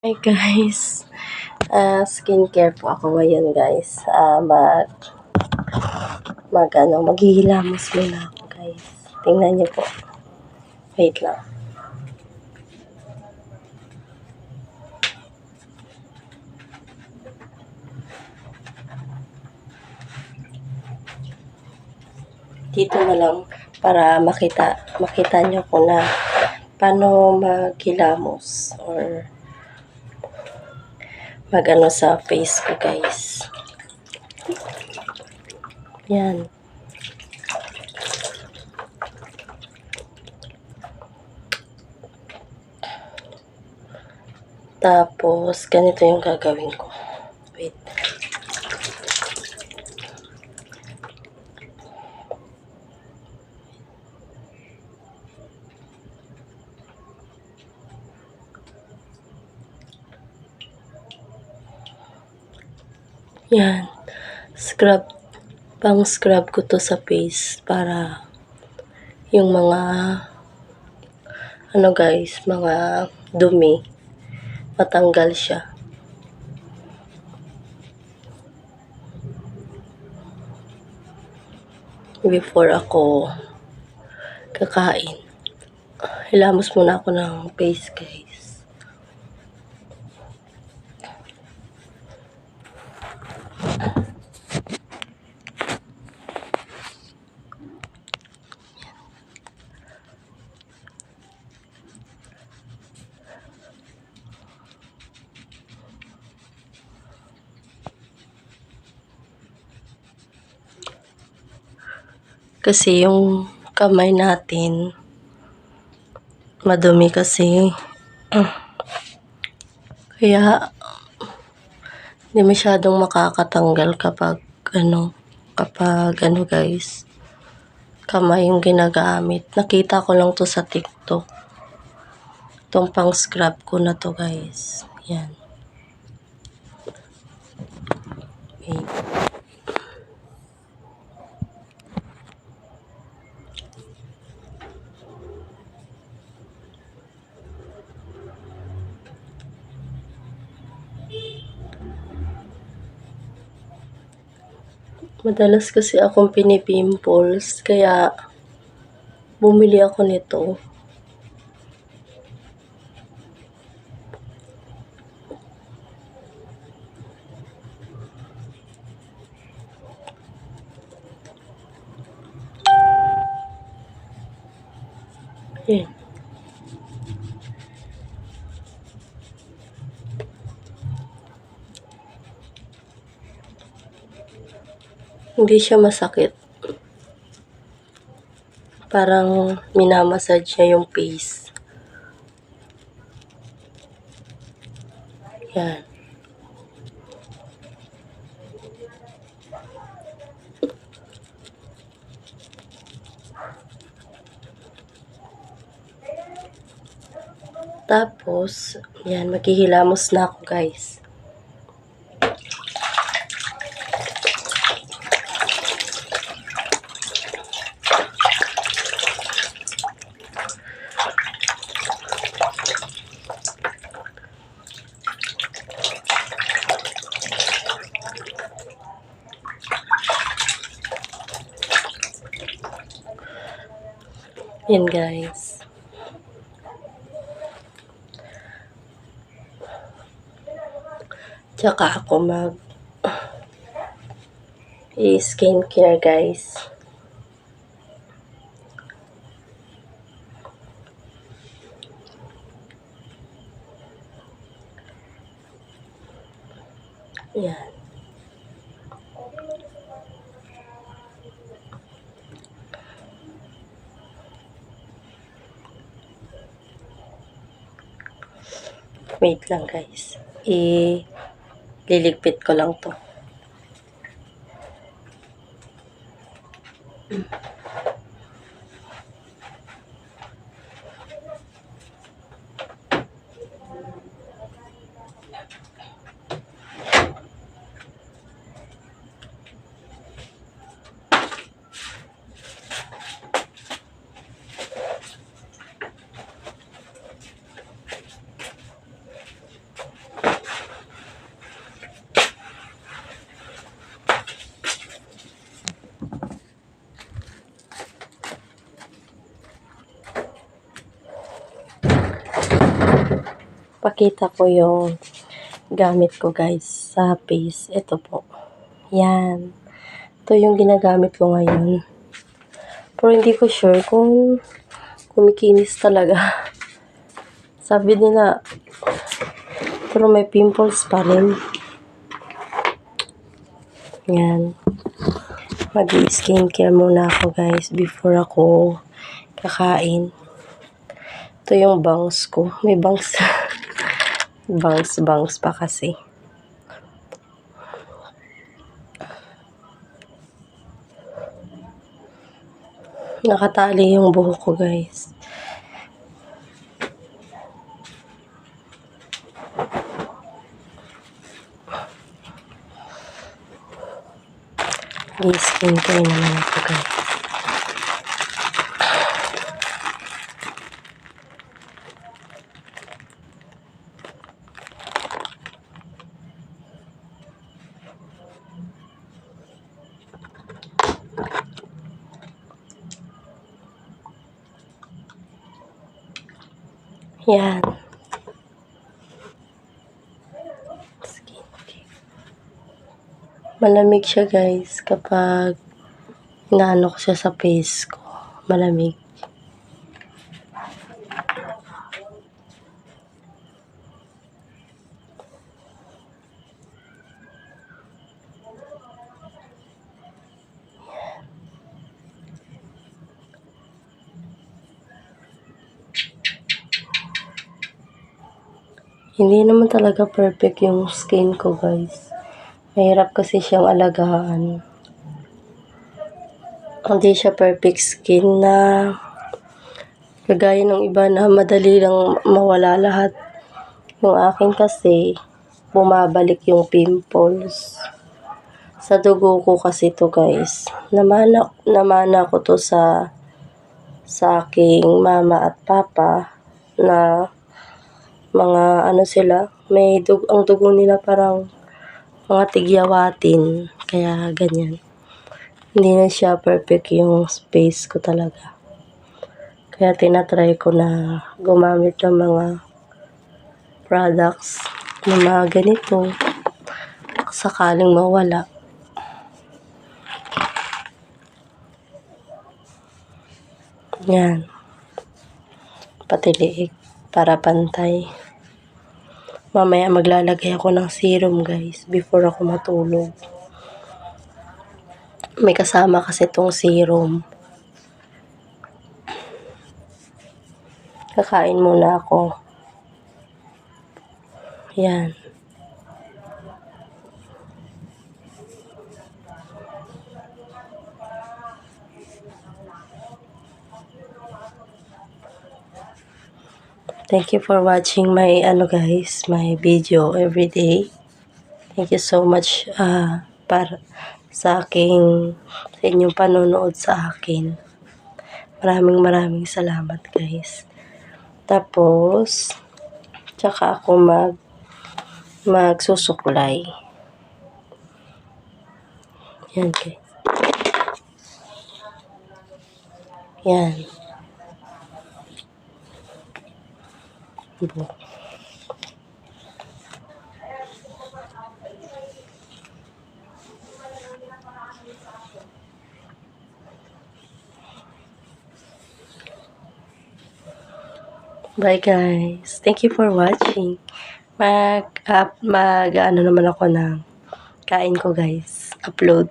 Hi guys, skincare po ako ngayon guys. Maghihilamos muna ako guys. Tingnan niyo po. Wait lang. Dito na lang para makita niyo po na paano maghilamos or magano sa face ko guys. Yan. Tapos, ganito yung gagawin ko. Wait. Yan. Pang-scrub ko to sa face para yung mga mga dumi matanggal siya. Before ako kakain, hilamos muna ako ng face guys. Kasi yung kamay natin madumi kasi. Kaya hindi masyadong makakatanggal kapag guys, kamay yung ginagamit. Nakita ko lang to sa TikTok. Itong pang scrub ko na to guys. Yan. Okay. Madalas kasi akong pinipimples, kaya bumili ako nito. Ayan. Hindi siya masakit. Parang minamassage niya yung face. Yan. Tapos, yan, maghihilamos na ako guys. Yan guys. Tsaka ako skincare guys. Yan. Wait lang guys. Liligpit ko lang to. ipakita ko yung gamit ko guys sa face. Ito po. Yan. Ito yung ginagamit ko ngayon. Pero hindi ko sure kung kumikinis talaga. Sabi nila, pero may pimples pa rin. Yan. Mag-skincare muna ako guys before ako kakain. Ito yung bangs ko. May bangs. bangs pa kasi. Nakatali yung buhok ko guys. Skincare naman ako guys. Yan. Skincare. Malamig siya guys kapag inaano ko siya sa face ko. Malamig. Hindi naman talaga perfect yung skin ko guys. Mahirap kasi siyang alagaan. Hindi siya perfect skin na kagaya ng iba na madali lang mawala lahat. Yung akin kasi bumabalik yung pimples. Sa dugo ko kasi to guys. Namana ko to sa aking mama at papa na mga ano sila, ang dugo nila parang mga tigyawatin, kaya ganyan. Hindi na siya perfect yung face ko talaga. Kaya tinatry ko na gumamit ng mga products na mga ganito sakaling mawala. Yan. Pati liig para pantay. Mamaya maglalagay ako ng serum guys before ako matulog. May kasama kasi itong serum. Kakain muna ako. Yan. Thank you for watching my my video every day. Thank you so much para sa inyong panonood sa akin. Maraming salamat guys. Tapos tsaka ako magsusuklay. Yan guys. Yan. Bye guys. Thank you for watching. Ano naman ako ng kain ko guys. Upload.